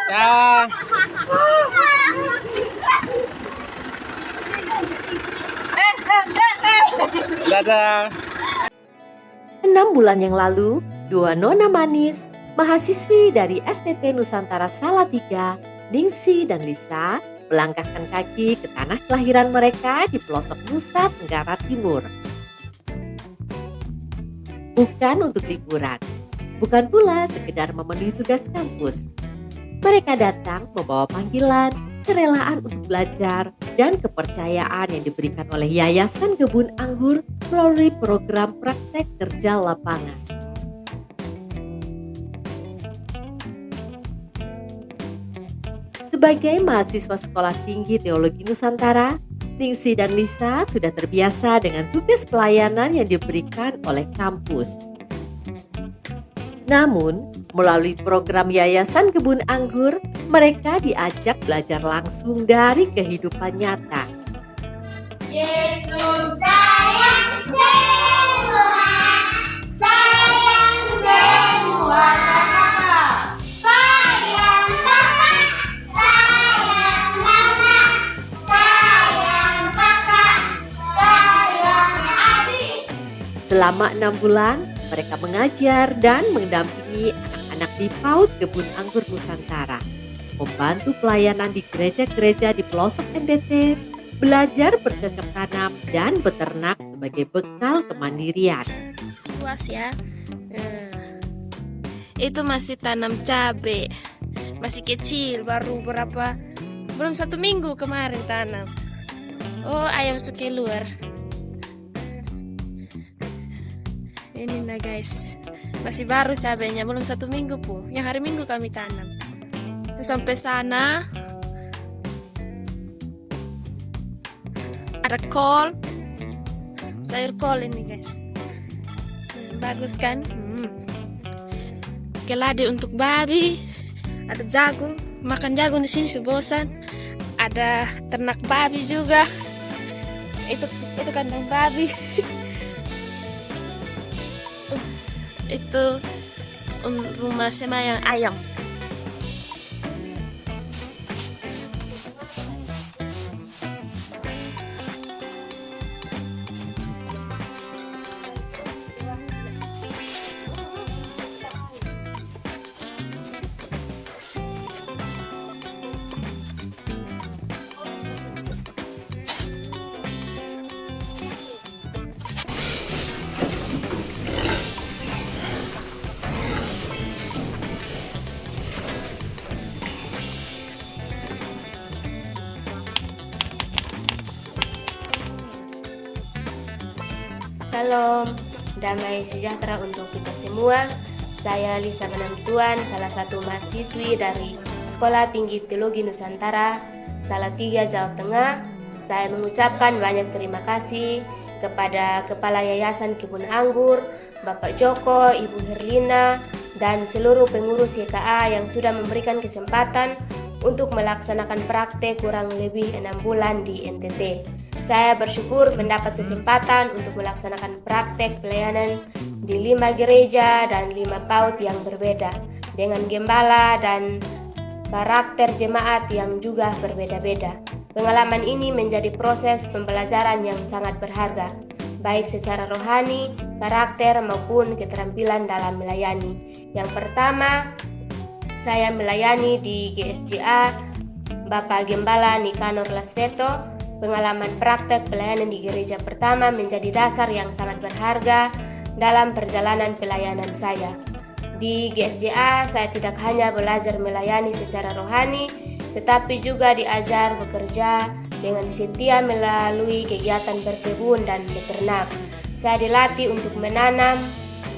Dah. Dadah. 6 bulan yang lalu, dua nona manis, mahasiswi dari STT Nusantara Salatiga, Ningsi dan Lisa, melangkahkan kaki ke tanah kelahiran mereka di pelosok Nusa Tenggara Timur. Bukan untuk liburan, bukan pula sekedar memenuhi tugas kampus. Mereka datang membawa panggilan, kerelaan untuk belajar, dan kepercayaan yang diberikan oleh Yayasan Kebun Anggur melalui program praktek kerja lapangan. Sebagai mahasiswa Sekolah Tinggi Teologi Nusantara, Ningsi dan Lisa sudah terbiasa dengan tugas pelayanan yang diberikan oleh kampus. Namun, melalui program Yayasan Kebun Anggur, mereka diajak belajar langsung dari kehidupan nyata. Yesus sayang semua, sayang semua. Sayang Papa, sayang Mama, sayang Kakak, sayang adik. Selama 6 bulan, mereka mengajar dan mendampingi anak-anak di PAUD Kebun Anggur Nusantara, membantu pelayanan di gereja-gereja di pelosok NTT, belajar bercocok tanam dan beternak sebagai bekal kemandirian. Luas ya. Itu masih tanam cabai, masih kecil, baru belum 1 minggu kemarin tanam. Oh, ayam suka keluar. Ini nah guys, masih baru cabenya, belum 1 minggu pun. Yang hari Minggu kami tanam. Sampai sana ada kol, sayur kol ini guys. Bagus kan? Keladi untuk babi, ada jagung, makan jagung di sini bosan. Ada ternak babi juga. Itu kandang babi. Itu rumah semayang ayam. Salam, damai sejahtera untuk kita semua. Saya Lisa Penantuan, salah satu mahasiswi dari Sekolah Tinggi Teologi Nusantara, Salatiga, Jawa Tengah. Saya mengucapkan banyak terima kasih kepada Kepala Yayasan Kebun Anggur, Bapak Joko, Ibu Herlina, dan seluruh pengurus YKA yang sudah memberikan kesempatan untuk melaksanakan praktek kurang lebih 6 bulan di NTT. Saya bersyukur mendapat kesempatan untuk melaksanakan praktek pelayanan di 5 gereja dan 5 PAUD yang berbeda, dengan gembala dan karakter jemaat yang juga berbeda-beda. Pengalaman ini menjadi proses pembelajaran yang sangat berharga, baik secara rohani, karakter maupun keterampilan dalam melayani. Yang pertama, saya melayani di GSJA Bapak Gembala Nikanor Lasveto. Pengalaman praktek pelayanan di gereja pertama menjadi dasar yang sangat berharga dalam perjalanan pelayanan saya. Di GSJA saya tidak hanya belajar melayani secara rohani, tetapi juga diajar bekerja dengan setia melalui kegiatan berkebun dan beternak. Saya dilatih untuk menanam,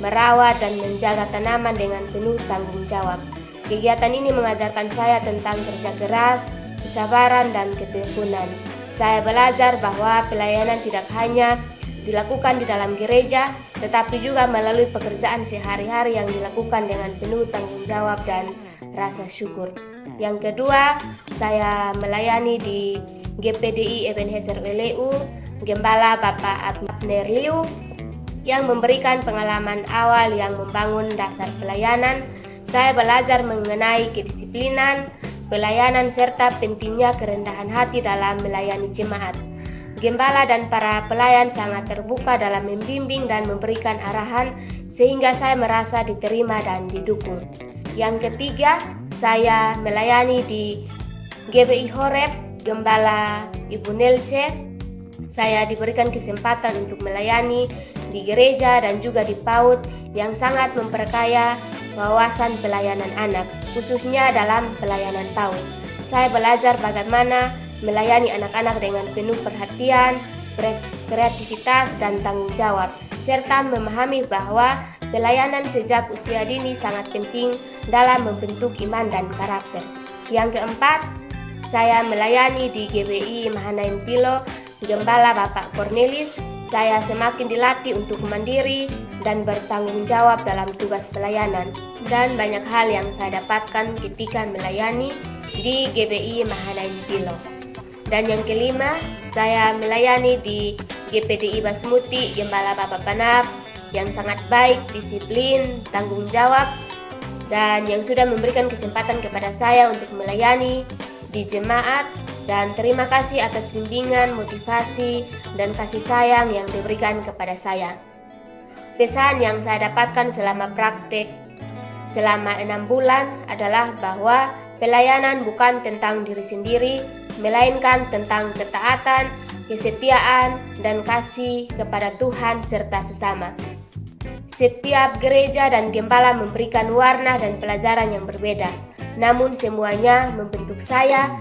merawat, dan menjaga tanaman dengan penuh tanggung jawab. Kegiatan ini mengajarkan saya tentang kerja keras, kesabaran, dan ketekunan. Saya belajar bahwa pelayanan tidak hanya dilakukan di dalam gereja, tetapi juga melalui pekerjaan sehari-hari yang dilakukan dengan penuh tanggung jawab dan rasa syukur. Yang kedua, saya melayani di GPDI Ebenezer WLU, Gembala Bapak Abner Liu, yang memberikan pengalaman awal yang membangun dasar pelayanan. Saya belajar mengenai kedisiplinan, pelayanan serta pentingnya kerendahan hati dalam melayani jemaat. Gembala dan para pelayan sangat terbuka dalam membimbing dan memberikan arahan sehingga saya merasa diterima dan didukung. Yang ketiga, saya melayani di GBI Horeb, Gembala Ibu Nelce. Saya diberikan kesempatan untuk melayani di gereja dan juga di PAUD yang sangat memperkaya wawasan pelayanan anak, khususnya dalam pelayanan PAUD. Saya belajar bagaimana melayani anak-anak dengan penuh perhatian, kreativitas, dan tanggung jawab, serta memahami bahwa pelayanan sejak usia dini sangat penting dalam membentuk iman dan karakter. Yang keempat, saya melayani di GBI Mahanaim Pilo, Gembala Bapak Cornelis. Saya semakin dilatih untuk mandiri dan bertanggung jawab dalam tugas pelayanan, dan banyak hal yang saya dapatkan ketika melayani di GBI Mahanaim Pilo. Dan yang kelima, saya melayani di GPDI Basmuti, Gembala Bapak Panap, yang sangat baik, disiplin, tanggung jawab, dan yang sudah memberikan kesempatan kepada saya untuk melayani di jemaat. Dan terima kasih atas bimbingan, motivasi, dan kasih sayang yang diberikan kepada saya. Pesan yang saya dapatkan selama praktek selama 6 bulan adalah bahwa pelayanan bukan tentang diri sendiri, melainkan tentang ketaatan, kesetiaan, dan kasih kepada Tuhan serta sesama. Setiap gereja dan gembala memberikan warna dan pelajaran yang berbeda, namun semuanya membentuk saya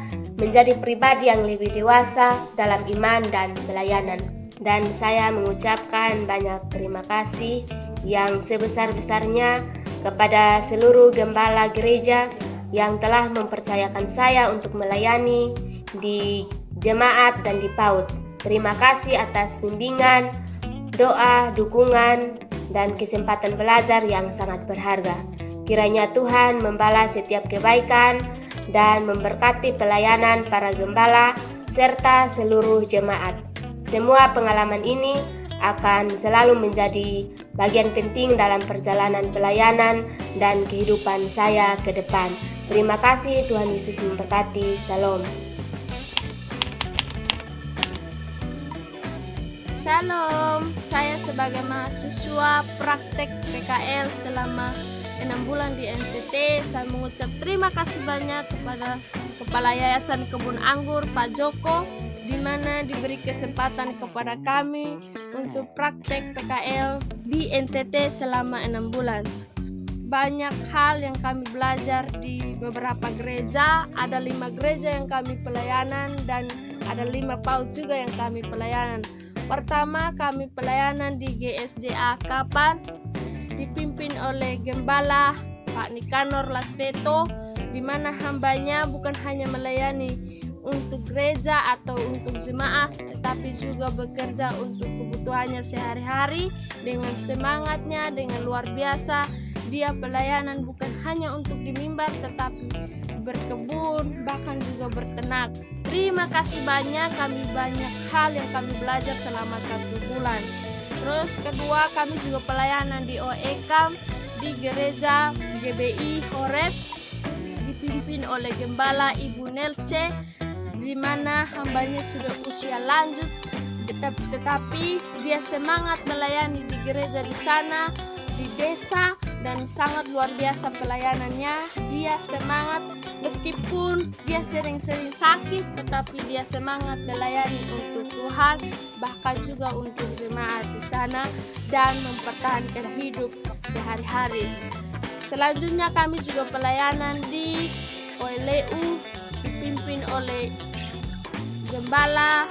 menjadi pribadi yang lebih dewasa dalam iman dan pelayanan. Dan saya mengucapkan banyak terima kasih yang sebesar-besarnya kepada seluruh gembala gereja yang telah mempercayakan saya untuk melayani di jemaat dan di PAUD. Terima kasih atas bimbingan, doa, dukungan, dan kesempatan belajar yang sangat berharga. Kiranya Tuhan membalas setiap kebaikan dan memberkati pelayanan para gembala serta seluruh jemaat. Semua pengalaman ini akan selalu menjadi bagian penting dalam perjalanan pelayanan dan kehidupan saya ke depan. Terima kasih, Tuhan Yesus memberkati. Shalom. Shalom, saya sebagai mahasiswa praktek PKL selama 6 bulan di NTT, saya mengucap terima kasih banyak kepada Kepala Yayasan Kebun Anggur Pak Joko, di mana diberi kesempatan kepada kami untuk praktek PKL di NTT selama 6 bulan. Banyak hal yang kami belajar di beberapa gereja, ada 5 gereja yang kami pelayanan dan ada 5 PAUD juga yang kami pelayanan. Pertama, kami pelayanan di GSJA Kapan, dipimpin oleh Gembala Pak Nikanor Lasveto, di mana hambanya bukan hanya melayani untuk gereja atau untuk jemaah, tetapi juga bekerja untuk kebutuhannya sehari-hari dengan semangatnya, dengan luar biasa. Dia pelayanan bukan hanya untuk di mimbar, tetapi berkebun, bahkan juga berternak. Terima kasih banyak, banyak hal yang kami belajar selama 1 bulan. Terus kedua, kami juga pelayanan di OEKAM di gereja GBI Horeb, dipimpin oleh Gembala Ibu Nelce, di mana hambanya sudah usia lanjut, tetapi dia semangat melayani di gereja di sana, di desa, dan sangat luar biasa pelayanannya. Dia semangat meskipun dia sering-sering sakit, tetapi dia semangat melayani untuk Tuhan, bahkan juga untuk jemaat di sana dan mempertahankan hidup sehari-hari. Selanjutnya kami juga pelayanan di OLU, dipimpin oleh Gembala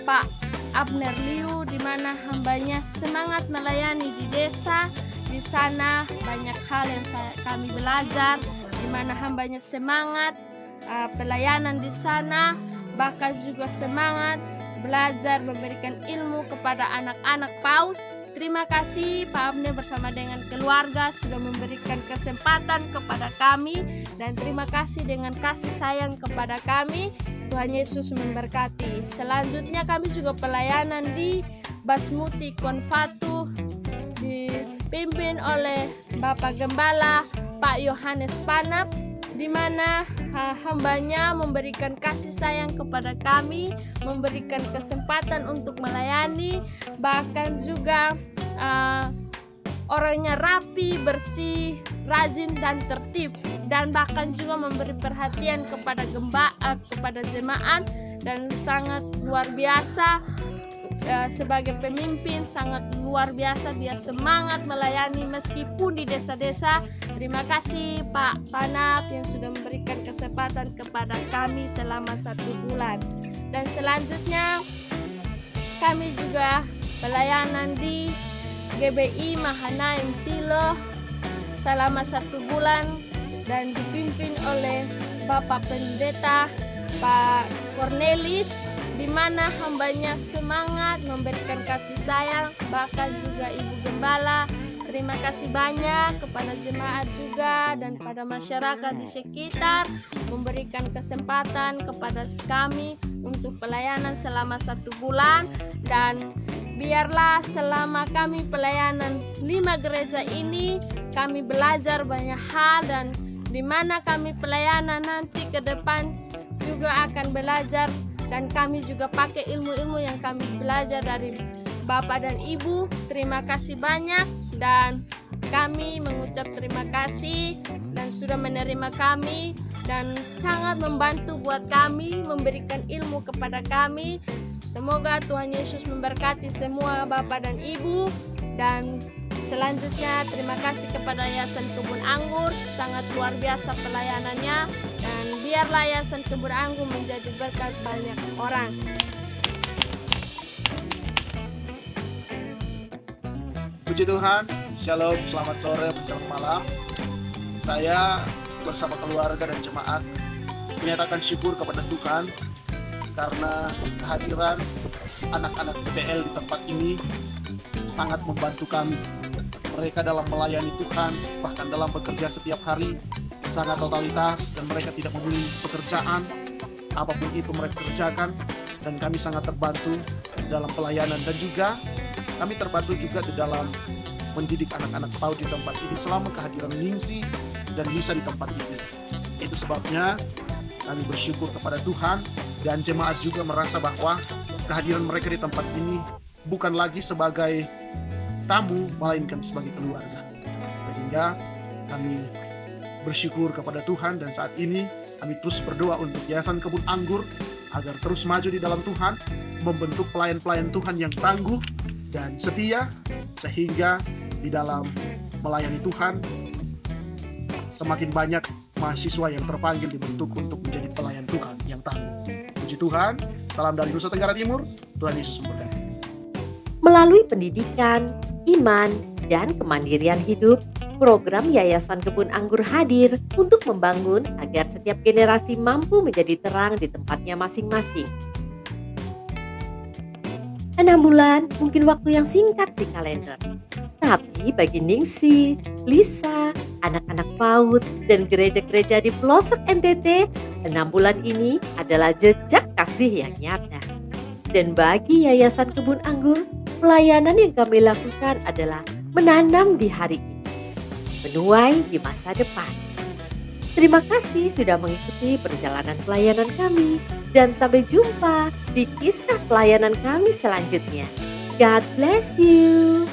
Pak Abner Liu, di mana hambanya semangat melayani di desa. Di sana banyak hal yang kami belajar, di mana hambanya semangat pelayanan di sana, bahkan juga semangat belajar memberikan ilmu kepada anak-anak PAUD. Terima kasih Pak Abner bersama dengan keluarga sudah memberikan kesempatan kepada kami, dan terima kasih dengan kasih sayang kepada kami. Tuhan Yesus memberkati. Selanjutnya kami juga pelayanan di Basmuti Konfatu, dipimpin oleh Bapak Gembala Pak Yohanes Panap, di mana hambanya memberikan kasih sayang kepada kami, memberikan kesempatan untuk melayani, bahkan juga orangnya rapi, bersih, rajin dan tertib, dan bahkan juga memberi perhatian kepada kepada jemaat, dan sangat luar biasa. Sebagai pemimpin sangat luar biasa, dia semangat melayani meskipun di desa-desa. Terima kasih Pak Panap yang sudah memberikan kesempatan kepada kami selama 1 bulan. Dan selanjutnya kami juga pelayanan di GBI Mahanaim Tilo selama 1 bulan dan dipimpin oleh Bapak Pendeta Pak Cornelis, di mana hambanya semangat memberikan kasih sayang, bahkan juga Ibu Gembala. Terima kasih banyak kepada jemaat juga dan pada masyarakat di sekitar memberikan kesempatan kepada kami untuk pelayanan selama 1 bulan. Dan biarlah selama kami pelayanan 5 gereja ini, kami belajar banyak hal, dan di mana kami pelayanan nanti ke depan juga akan belajar, dan kami juga pakai ilmu-ilmu yang kami belajar dari Bapak dan Ibu. Terima kasih banyak, dan kami mengucap terima kasih dan sudah menerima kami dan sangat membantu buat kami, memberikan ilmu kepada kami. Semoga Tuhan Yesus memberkati semua Bapak dan Ibu. Dan selanjutnya terima kasih kepada Yayasan Kebun Anggur, sangat luar biasa pelayanannya, dan biarlah Yayasan Kebun Anggur menjadi berkat banyak orang. Puji Tuhan, Shalom, selamat sore, selamat malam. Saya bersama keluarga dan jemaat menyatakan syukur kepada Tuhan karena kehadiran anak-anak PPL di tempat ini sangat membantu kami. Mereka dalam melayani Tuhan, bahkan dalam bekerja setiap hari, sangat totalitas, dan mereka tidak memilih pekerjaan, apapun itu mereka kerjakan, dan kami sangat terbantu dalam pelayanan. Dan juga kami terbantu juga di dalam mendidik anak-anak PAUD di tempat ini selama kehadiran Ningsi dan Lisa di tempat ini. Itu sebabnya kami bersyukur kepada Tuhan, dan jemaat juga merasa bahwa kehadiran mereka di tempat ini bukan lagi sebagai tamu, melainkan sebagai keluarga. Sehingga kami bersyukur kepada Tuhan, dan saat ini kami terus berdoa untuk Yayasan Kebun Anggur agar terus maju di dalam Tuhan, membentuk pelayan-pelayan Tuhan yang tangguh dan setia, sehingga di dalam melayani Tuhan semakin banyak mahasiswa yang terpanggil dibentuk untuk menjadi pelayan Tuhan yang tangguh. Puji Tuhan, salam dari Nusa Tenggara Timur, Tuhan Yesus memberkati. Melalui pendidikan, iman, dan kemandirian hidup, program Yayasan Kebun Anggur hadir untuk membangun agar setiap generasi mampu menjadi terang di tempatnya masing-masing. 6 bulan mungkin waktu yang singkat di kalender. Tapi bagi Ningsi, Lisa, anak-anak PAUD, dan gereja-gereja di pelosok NTT, 6 bulan ini adalah jejak kasih yang nyata. Dan bagi Yayasan Kebun Anggur, pelayanan yang kami lakukan adalah menanam di hari ini, menuai di masa depan. Terima kasih sudah mengikuti perjalanan pelayanan kami, dan sampai jumpa di kisah pelayanan kami selanjutnya. God bless you.